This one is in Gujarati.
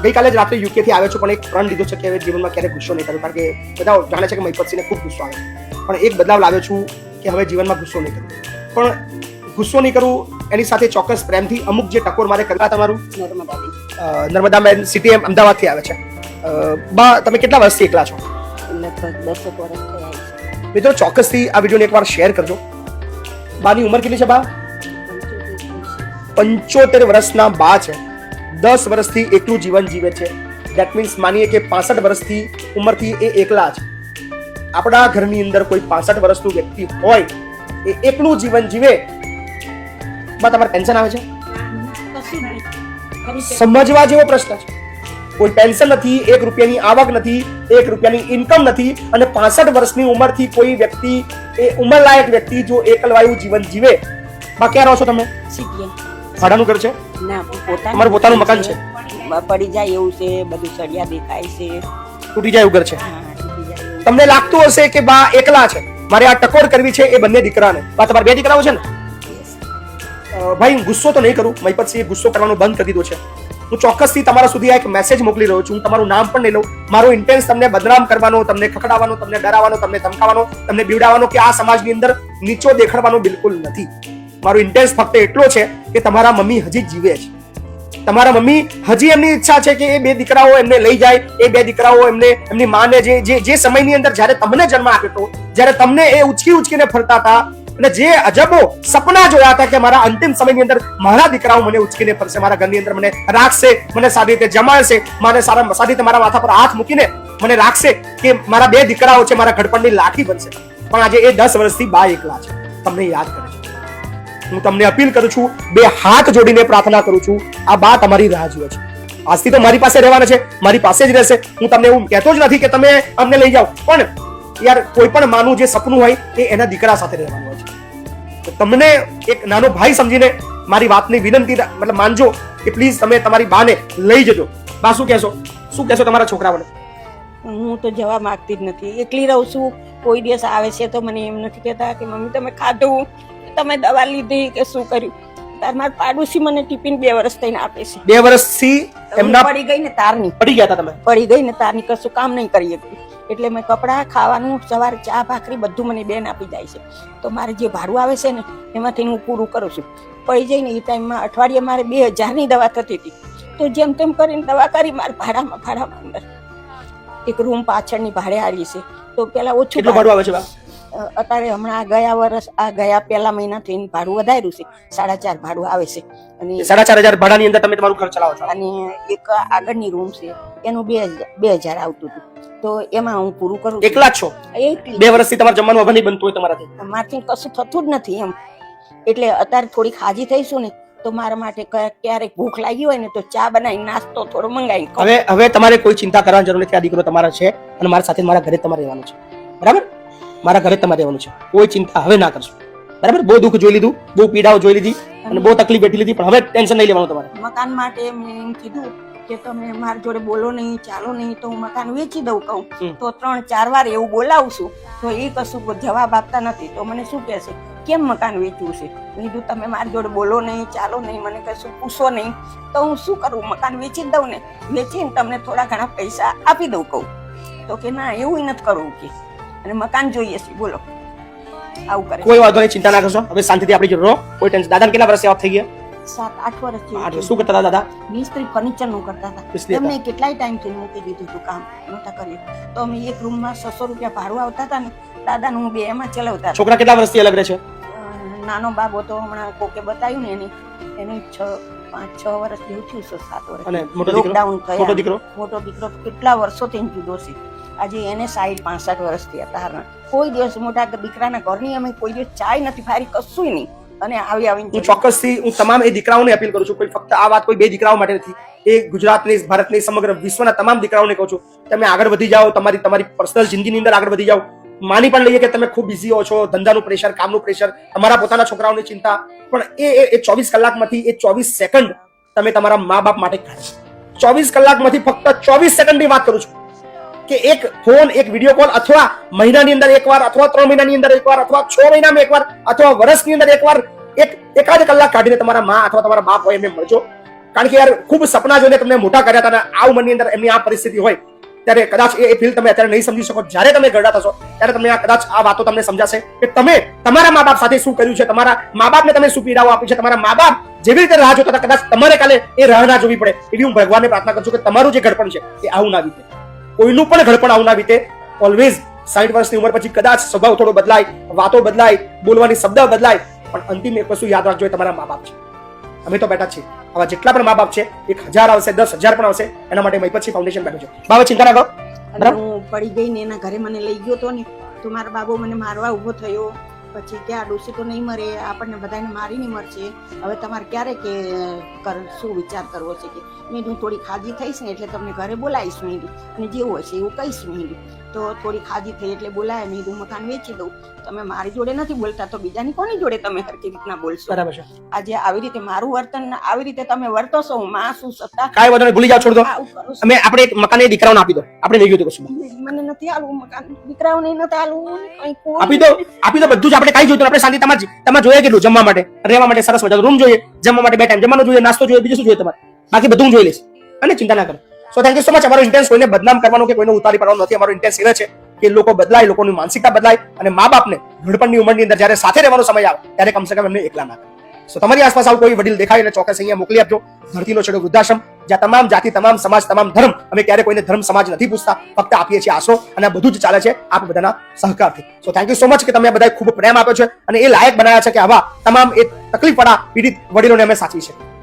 ગઈકાલે જ રાત્રે યુકે થી આવ્યો છું, પણ એક પ્રણ લીધો છે કે હવે જીવનમાં ક્યારેય ગુસ્સો નહીં કરું, કારણ કે બધા જાણે છે કે મહિપતસિંહને ખૂબ ગુસ્સો આવે, પણ એક બદલાવ લાવ્યો છું કે હવે જીવનમાં ગુસ્સો નહીં કરું. પણ ગુસ્સો નહીં કરું એની સાથે ચોક્કસ પ્રેમથી અમુક જે ટકોર મારે કરવા. તમારું નર્મદાબેન સિટી અમદાવાદથી આવે છે. બા તમે કેટલા વર્ષથી એકલા છો? લગભગ 10 વર્ષ થયા છે. મિત્રો ચોક્કસથી આ વિડીયોને એકવાર શેર કરજો. બાની ઉંમર કેટલી છે બા? 75 વર્ષના બા છે. 10 વર્ષથી એકલું જીવન જીવે છે. ધેટ મીન્સ માનીએ કે 65 વર્ષથી ઉંમરથી એ એકલા છે. આપણા ઘરની અંદર કોઈ 65 વર્ષનું વ્યક્તિ હોય એ એકલું જીવન જીવે, બા તમારે પેન્શન આવે છે? સમજવા જેવો પ્રશ્ન છે. કોઈ પેન્શન નથી, 1 રૂપિયાની આવક નથી, 1 રૂપિયાની ઇન્કમ નથી, અને 65 વર્ષની ઉંમરથી કોઈ વ્યક્તિ, એ ઉંમરલાયક વ્યક્તિ જો એકલવાયું જીવન જીવે. બા ક્યાં રહો છો તમે? ભાડાનું ઘર છે? ના, તમારું પોતાનું મકાન છે? પડી જાય એવું છે, બધું સળિયા દેખાય છે, તૂટી જાય એવું ઘર છે. હા, તૂટી જાય એવું. તમને લાગતું હશે કે બા એકલા છે, મારે આ ટકોર કરવી છે એ બંને દીકરાને. બા તમારે 2 દીકરાઓ છે ને? Yes. ભાઈ હું ગુસ્સો તો નહીં કરું, મહિપતસિંહે ગુસ્સો કરવાનું બંધ કરી દીધો છે. હું ચોક્કસથી તમારા સુધી આ એક મેસેજ મોકલી રહ્યો છું. હું તમારું નામ પણ નહીં લઉં. મારો ઇન્ટેન્સ તમને બદનામ કરવાનો, તમને ખકડાવવાનો, તમને ડરાવવાનો, તમને ધમકાવવાનો, તમને બીવડાવવાનો કે આ સમાજની અંદર નીચો દેખાડવાનો બિલકુલ નથી. મારો ઇન્ટેન્સ ફક્ત એટલો છે કે તમારા મમ્મી હજી જીવે છે. તમારા મમ્મી હજી એમની ઈચ્છા છે કે એ 2 દીકરાઓ એમને લઈ જાય. એ 2 દીકરાઓ એમને એમની માને જે સમયની અંદર જ્યારે તમને જન્મ આપ્યો હતો, જ્યારે તમને એ ઉચકીને ફરતા હતા, અને જે અજબો સપના જોયા હતા કે મારા અંતિમ સમયની અંદર મારા દીકરાઓ મને ઉચકીને ફરશે, મારા ઘરની અંદર મને રાખશે, મને સારી રીતે જમાડશે, મને સારી રીતે મારા માથા પર હાથ મૂકીને મને રાખશે, કે મારા 2 દીકરાઓ છે, મારા ઘડપણની લાઠી બનશે. પણ આજે એ 10 વર્ષથી બા એકલા છે, તમને યાદ કરે છે. હું તમને અપીલ કરું છું, 2 હાથ જોડીને પ્રાર્થના કરું છું, આ બા તમારી રાહ જુએ છે. આજથી તો મારી પાસે રહેવાના છે, મારી પાસે જ રહેશે. હું તમને એવું કહેતો જ નથી કે તમે અમને લઈ જાઓ, પણ યાર કોઈ પણ માનું જે સપનું હોય એ એના દીકરા સાથે રહેવાનું હોય છે. તો તમને એક નાનો ભાઈ સમજીને મારી વાતની વિનંતી મતલબ માનજો કે પ્લીઝ તમે તમારી બાને લઈ જજો. બા શું કહેશો તમારા છોકરાઓને? હું તો જવા માંગતી જ નથી, એકલી રહું છું. કોઈ દિવસ આવે છે તો મને એમ નથી કહેતા કે મમ્મી તમે ખાધું, તમે દવા લીધી કે શું કર્યું. તાર મારા પાડોશી મને ટિફિન 2 વર્ષ થઈને આપે છે. 2 વર્ષથી એમના પડી ગઈ ને તારની, પડી ગયા હતા તમે? પડી ગઈ ને તારની કશું કામ નહીં કરી શકતી, એટલે મેં કપડાં, ખાવાનું, સવારે ચા ભાખરી બધું મને બેન આપી જાય છે. તો મારે જે ભાડું આવે છે ને એમાંથી હું પૂરું કરું છું. પડી જઈને એ ટાઈમમાં અઠવાડિયે મારે 2000ની દવા થતી હતી. તો જેમ તેમ કરીને દવા કરી મારે ભાડામાં અંદર એક રૂમ પાછળની ભાડે આવી છે. તો પેલા ઓછું ભાડું આવે છે બા? અત્યારે હમણાં ગયા પહેલા મહિનાથી ભાડું વધાર્યું છે, 4,500 ભાડું આવે છે. અને 4,500 ભાડાની અંદર તમે તમારું ઘર ચલાવો છો? અને એક આગળની રૂમ છે એનું 2,000 આવતું હતું. તો એમાં હું પૂરું કરું. એકલા જ છો? 2 વર્ષથી તમારે જમવાનું હવે નહીં બનતું હોય તમારાથી? મારથી કશું થતું જ નથી એમ. એટલે અત્યારે થોડીક હાજી થઈશું ને તો મારા માટે ક્યારેક ભૂખ લાગી હોય ને તો ચા બનાવી, નાસ્તો થોડો મંગાવી. હવે તમારે કોઈ ચિંતા કરવાની જરૂર નથી. આ દીકરો તમારા છે અને મારા સાથે મારા ઘરે તમારે રહેવાનું છે, બરાબર? મારા ઘરે તમારે રહેવાનું છે. કોઈ ચિંતા હવે ના કરશો, બરાબર? બહુ દુઃખ જોઈ લીધું, બહુ પીડાઓ જોઈ લીધી અને બહુ તકલીફ વેઠી લીધી, પણ હવે ટેન્શન નહીં લેવાનું તમારે. મકાન માટે મેં એમ કીધું કે તમે મારી જોડે બોલો નહીં, ચાલો નહીં, તો હું મકાન વેચી દઉં કહું તો 3-4 વાર એવું બોલાવું છું તો એ કશું જવાબ આપતા નથી. તો મને શું કહેશે, કેમ મકાન વેચવું છે? કીધું તમે મારી જોડે બોલો નહીં, ચાલો નહીં, મને કશું પૂછો નહીં, તો હું શું કરું? મકાન વેચી જ દઉં ને, વેચીને તમને થોડા ઘણા પૈસા આપી દઉં કહું. તો કે ના, એવું નથી કરવું કે, અને મકાન જોઈએ છે. બોલો, આવું કરે. કોઈ વાંધો નહીં, ચિંતા ના કરશો. હવે શાંતિથી આપણી જોડે રહો, કોઈ ટેન્શન. દાદાને કેટલા વર્ષ સેવા થઈ ગયા? 7-8 વર્ષ વર્ષ. શું કરતા હતા દાદા? મિસ્ત્રી ફર્નિચર નું કરતા હતા. એમને કેટલાય ટાઈમ થી મૂકી દીધું હતું, કામ નહોતા કર્યું. તો અમે એક રૂમમાં 600 રૂપિયા ભાડું આવતા હતા ને, દાદાનું હું 2 એમાં ચલાવતા. છોકરા કેટલા વર્ષથી અલગ રહે છે? નાનો બાબો તો હમણાં કોકે બતાવ્યું ને એને 5-6 વર્ષ જેવું થયું છે, 7 વર્ષ. અને લોકડાઉન થયા. મોટો દીકરો કેટલા વર્ષોથી જુદો છે. આજે એને 65 વર્ષથી હતા. કોઈ દિવસ મોટા દીકરાના ઘરની અમે કોઈ દિવસ ચાય નથી ફારી, કશું નહીં. અને આવીને હું ચોક્કસથી હું તમામ એ દીકરાઓને અપીલ કરું છું. કોઈ ફક્ત આ વાત કોઈ 2 દીકરાઓ માટે નથી, એ ગુજરાતની, ભારતની, સમગ્ર વિશ્વના તમામ દીકરાઓને કહું છું, તમે આગળ વધી જાઓ, તમારી પર્સનલ જિંદગીની અંદર આગળ વધી જાઓ. માની પણ લઈએ કે તમે ખૂબ બિઝી હો છો, ધંધાનું પ્રેશર, કામનું પ્રેશર, તમારા પોતાના છોકરાઓની ચિંતા, પણ એ 24 કલાકમાંથી એ 24 સેકન્ડ તમે તમારા મા બાપ માટે કાઢો. 24 કલાકમાંથી ફક્ત 24 સેકન્ડની વાત કરું છું કે એક ફોન, એક વિડીયો કોલ, અથવા મહિનાની અંદર એકવાર, અથવા 3 મહિનાની અંદર એકવાર, અથવા 6 મહિનામાં એકવાર, અથવા વર્ષની અંદર એકવાર એકાદ કલાક કાઢીને તમારા મા અથવા તમારા બાપ હોય એમને મળજો. કારણ કે યાર ખૂબ સપના જોઈને તમને મોટા કર્યા હતા અને આ ઉંમરની અંદર એમની આ પરિસ્થિતિ હોય ત્યારે કદાચ એ ફીલ તમે અત્યારે નહીં સમજી શકો. જ્યારે તમે ગરડા થશો ત્યારે તમને કદાચ આ વાતો તમને સમજાશે કે તમે તમારા મા બાપ સાથે શું કર્યું છે, તમારા મા બાપને તમે શું પીડાઓ આપી છે, તમારા મા બાપ જેવી રીતે રાહ જોતા હતા કદાચ તમારે કાલે એ રાહ ના જોવી પડે. એવી હું ભગવાનને પ્રાર્થના કરું છું કે તમારું જે ઘડપણ છે એ આવું ના વીતે, કોઈનું પણ ઘડપણ આવું ના વીતે. ઓલવેઝ 60 વર્ષની ઉંમર પછી કદાચ સ્વભાવ થોડો બદલાય, વાતો બદલાય, બોલવાની શબ્દ બદલાય, પણ અંતિમ એક વસ્તુ યાદ રાખજો, એ તમારા મા બાપ છે. અમે તો બેઠા છીએ, આવા જેટલા પણ મા બાપ છે 1000 આવશે, 10,000 પણ આવશે, એના માટે મહીપતસિંહ ફાઉન્ડેશન બેઠું છે. બાબા ચિંતા ના કરો. અને હું પડી ગઈ ને એના ઘરે મને લઈ ગયો તો ને તો મારા બાબો મને મારવા ઉભો થયો. પછી કે આ ડોસી તો નહીં મરે, આપણને બધાને મારી નહીં મરશે, હવે તમારે ક્યારે કે શું વિચાર કરવો છે કે મેં હું થોડી ખાજી થઈશ ને એટલે તમને ઘરે બોલાવીશ મેં અને જેવું હશે એવું કહીશ મેં. તો થોડી ખાજી થઈ એટલે બોલાય મેં હું મકાન વેચી દઉં. તમે મારી જોડે નથી બોલતા તો બીજાની કોની જોડે તમે હરકી રીતના બોલશો? બરાબર છે. આજે આવી રીતે મારું વર્તન આવી રીતે તમે વર્તો છો, હું માં શું સત્તા કાંઈ વાંધો નહીં, ભૂલી જાઓ, છોડ દો. અમે આપણે એક મકાન એ દીકરાઓને આપી દો, આપણે નહીં જોઈતું કશું. મને નથી આલું મકાન, દીકરાઓને નથી આલું, આપી દો, આપી દો, બધું જ આપણે કઈ જોઈતું. આપણે શાંતિ તમારે જોઈએ કેટલું? જમવા માટે, રહેવા માટે સરસ મજાનો રૂમ જોઈએ, જમવા માટે 2 ટાઈમ જમવાનું જોઈએ, નાસ્તો જોઈએ, બીજું શું જોઈએ તમારે? બાકી બધું જોઈ લઈશ અને ચિંતા ના કરો. So thank you so much. અમારો ઇન્ટેન્સ કોઈને બદનામ કરવાનો કે કોઈને ઉતારી પાડવાનો નથી. અમારો ઇન્ટેન્સ એ છે કે લોકો બદલાય, લોકોની માનસિકતા બદલાય અને મા બાપને ઘડપણની ઉંમરની અંદર જ્યારે સાથે રહેવાનો સમય આવે ત્યારે કમસે કમ એમને એકલા ના કરે. સો તમારી આસપાસ આવું કોઈ વડીલ દેખાય એટલે ચોક્કસ અહીંયા મોકલી આપજો. ધરતીનો છેડો વૃદ્ધાશ્રમ, જ્યાં તમામ જાતિ, તમામ સમાજ, તમામ ધર્મ, અમે ક્યારે કોઈને ધર્મ સમાજ નથી પૂછતા, ફક્ત આપીએ છીએ આશરો અને આ બધું જ ચાલે છે આપ બધાના સહકારથી. So thank you so much કે તમે બધાએ ખૂબ પ્રેમ આપ્યો છે અને એ લાયક બનાવ્યા છે કે આવા તમામ એ તકલીફ વાળા પીડિત વડીલોને અમે સાચવી શકીએ.